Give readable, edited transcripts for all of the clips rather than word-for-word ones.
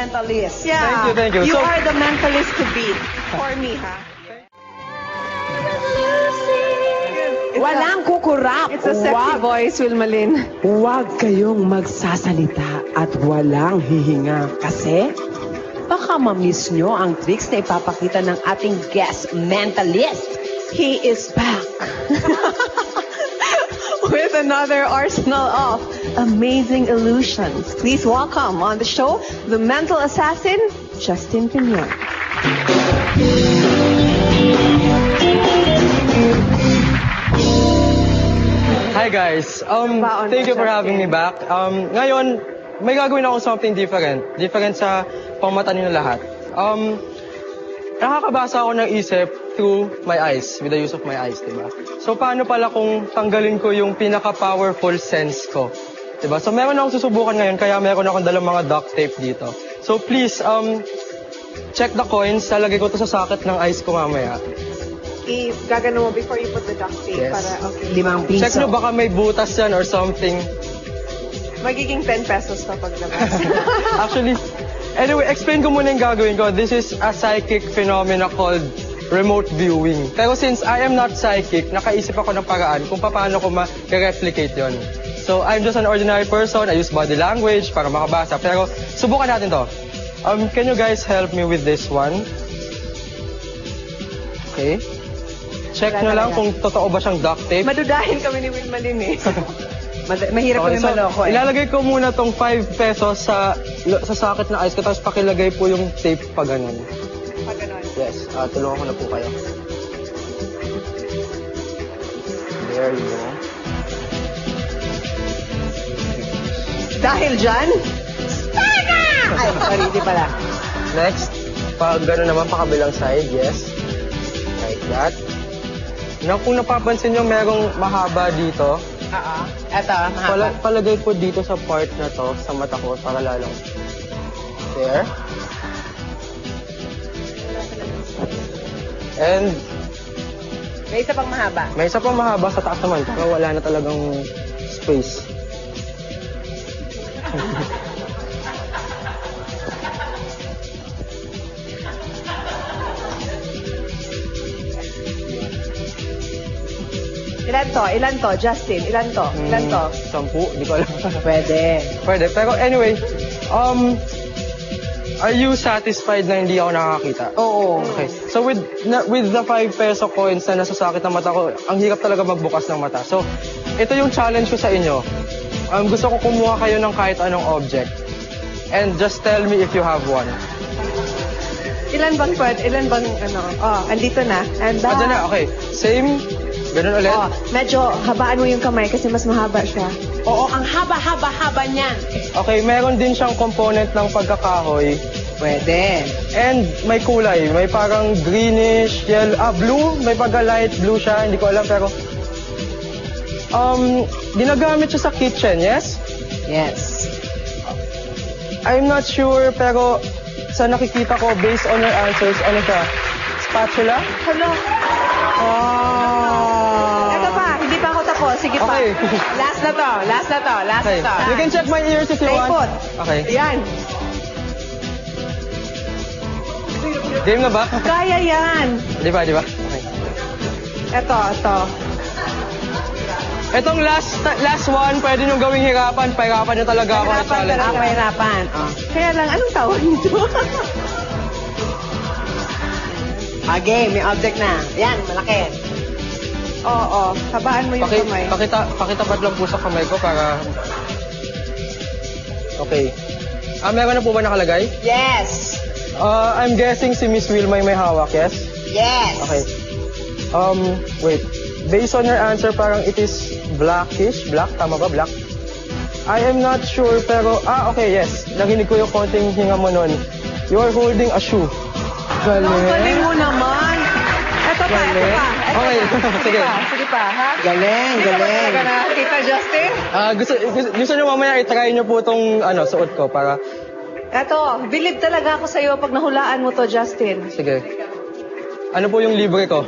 mentalist. Yeah. Thank you. You So- are the mentalist to beat for me, ha? Walang kukurap. It's a sexy voice, Wilmalyn. Huwag kayong magsasalita at walang hihinga kasi baka ma-miss nyo ang tricks na ipapakita ng ating guest mentalist. He is back. With another arsenal of amazing illusions. Please welcome on the show, the mental assassin, Justin Piñon. Hi guys. Baon Thank you mo, for having me Justin. back. Ngayon, may gagawin ako something different. Different sa pangmata ninyo lahat. Nakakabasa ako ng isip through my eyes, with the use of my eyes, diba? So paano pala kung tanggalin ko yung pinaka-powerful sense ko? Diba? So meron akong susubukan ngayon, kaya meron akong dalang mga duct tape dito. So please, check the coins. Lalagay ko to sa socket ng eyes ko mamaya. Gagano mo before you put the duct tape Yes. para okay. 5 piso. Check nyo, baka may butas yan or something. Magiging 10 pesos pa paglabas. Actually, anyway, explain ko muna yung gagawin ko. This is a psychic phenomena called remote viewing. Pero since I am not psychic, nakaisip ako ng paraan kung paano ko ma-replicate yon. So, I'm just an ordinary person. I use body language para makabasa. Pero, subukan natin to. Can you guys help me with this one? Okay. Check Wala nyo lang talaga. kung totoo ba siyang duct tape. Madudahin kami ni Wilmalyn eh. Mahirap Okay, kami so, maloko eh. ilalagay ko muna tong 5 pesos sa socket na ice ko, tapos pakilagay po yung tape pa ganun. Pag ganon. Yes, tulungan ko na po kayo. There you go. Dahil dyan, Ay, sorry, hindi pala. Next, pag gano'n naman pakabilang side, yes. Like that. Na kung napapansin nyo, merong mahaba dito. Oo. Eto, mahaba. Palagay po dito sa part na to, sa mata ko, para lalong. There. And May isa pang mahaba. may isa pa mahaba sa taas naman, pero wala na talagang space. ilan to, Justin? Ilan to? 10, di ko alam. Pwede. Pwede. Pero anyway, are you satisfied na hindi ako nakakita? Oo. Okay. So with the 5 peso coins na nasa sakit ng mata ko, ang hirap talaga magbukas ng mata. So, ito yung challenge ko sa inyo. Gusto ko kumuha kayo ng kahit anong object. And just tell me if you have one. Ilan bang ano? Oh, andito na. And Diyan na, okay. Same. Ganun ulit. Oh, medyo habaan mo yung kamay kasi mas mahaba siya. Oo, ang haba-haba-haba niyan. Okay, meron din siyang component ng pagkakahoy. Pwede. And may kulay. May parang greenish, yellow, blue. May pagka-light blue siya. Hindi ko alam, pero... ginagamit siya sa kitchen, yes? Yes. I'm not sure, pero sa nakikita ko, based on your answers, ano siya? Spatula? Hello? Oh. Ito pa, hindi pa ako tapos. Sige pa. Okay. Last na to. Okay. You can check my ears if you Stay want. put. Okay. Yan. Game na ba? Kaya yan. Di ba? Okay. Ito. Itong last one, pwede nyo gawing hirapan. Pahirapan nyo talaga ako sa challenge. Ang mahirapan. Oh. Kaya lang, anong tawag nito? Okay, may object na. Yan, malaki. Oo, habaan mo yung kamay. Pakitapat lang po sa kamay ko para... Okay. Meron na po ba nakalagay? Yes. I'm guessing si Miss Wilma yung may hawak, yes? Yes. Okay. Wait. Based on your answer, parang it is blackish. Black? Tama ba? Black? I am not sure, pero... okay, yes. Narinig ko yung konting hinga mo nun. You are holding a shoe. Galing. Ang galing mo naman. Ito pa. Okay, sige. Sige pa, ha? Galing. Hindi ka ba talaga nakakita, Justin? Gusto nyo mamaya i-try nyo po itong suot ko para... Eto, bilib talaga ako sa'yo pag nahulaan mo to, Justin. Sige. Ano po yung libre ko?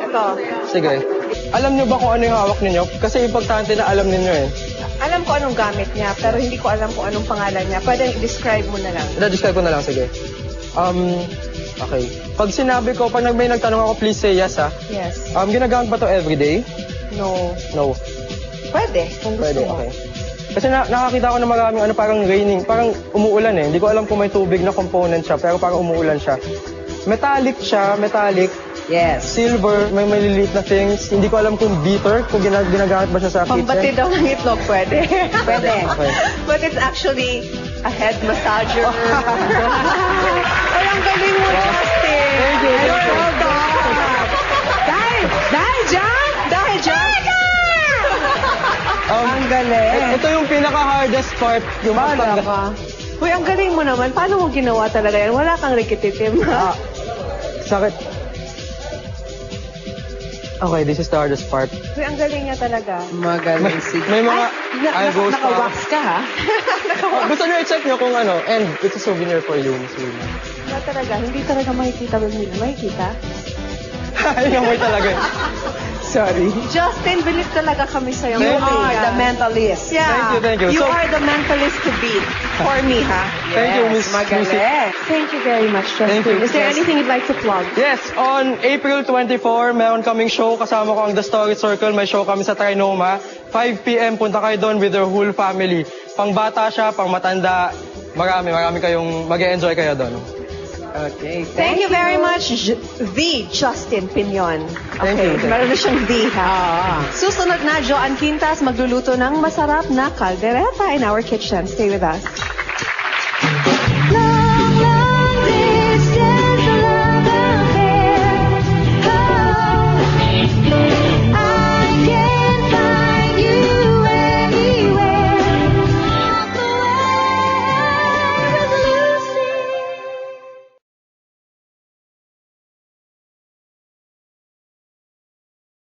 Ito. Sige. Alam nyo ba kung ano yung hawak ninyo? Kasi importante na alam ninyo eh. Alam ko anong gamit niya, pero hindi ko alam kung anong pangalan niya. Pwede i-describe mo na lang. I-describe ko na lang, sige. Okay. Pag sinabi ko, pag may nagtanong ako, please say yes, ha? Yes. Ginagamit ba to everyday? No. No. Pwede, kung gusto Pwede, mo. okay. Kasi nakakita ko na maraming parang raining, parang umuulan eh. Hindi ko alam kung may tubig na component siya, pero parang umuulan siya. Metallic siya, metallic. Yes. Silver, may maliliit na things. Hindi ko alam kung beater, kung ginagamit ba siya sa Pambati kitchen. daw ng itlog, pwede. Pwede. Okay. But it's actually a head massager. Ay, ang galing mo, Justin. Thank you, thank you. Well done. Dahil dyan! Dahil dyan. Ang galing. Ito yung pinaka-hardest part. Yung Bala ka. Uy, ang galing mo naman. Paano mo ginawa talaga yan? Wala kang rikititim, ha? Sakit. Okay, this is the hardest part. Uy, ang galing niya talaga. Magaling si... May mga eyebrows pa. Naka-wax ka, ha? Gusto niyo i-check niyo kung ano. And it's a souvenir for you, Miss Wilma. Wala talaga. Hindi talaga makikita ba nila? Makikita? Ayun mo talaga. Sorry. Justin, bilis talaga kami sa'yo. You Thank you. are the mentalist. Yeah. Thank you. You So- are the mentalist to beat. For me, ha? Thank you, Miss Magaling. Thank you very much, Justin. Thank you. Is there Yes. anything you'd like to plug? Yes, on April 24, meron kaming show. Kasama ko ang The Story Circle. May show kami sa Trinoma. 5 p.m. Punta kayo doon with your whole family. Pang bata siya, pang matanda. Marami kayong mag-enjoy kayo doon. Okay. Thank you very much, the Justin Piñon. Thank Okay, you. meron na siyang the, ha? Ah. Susunod na, Joan Quintas magluluto ng masarap na caldereta in our kitchen. Stay with us.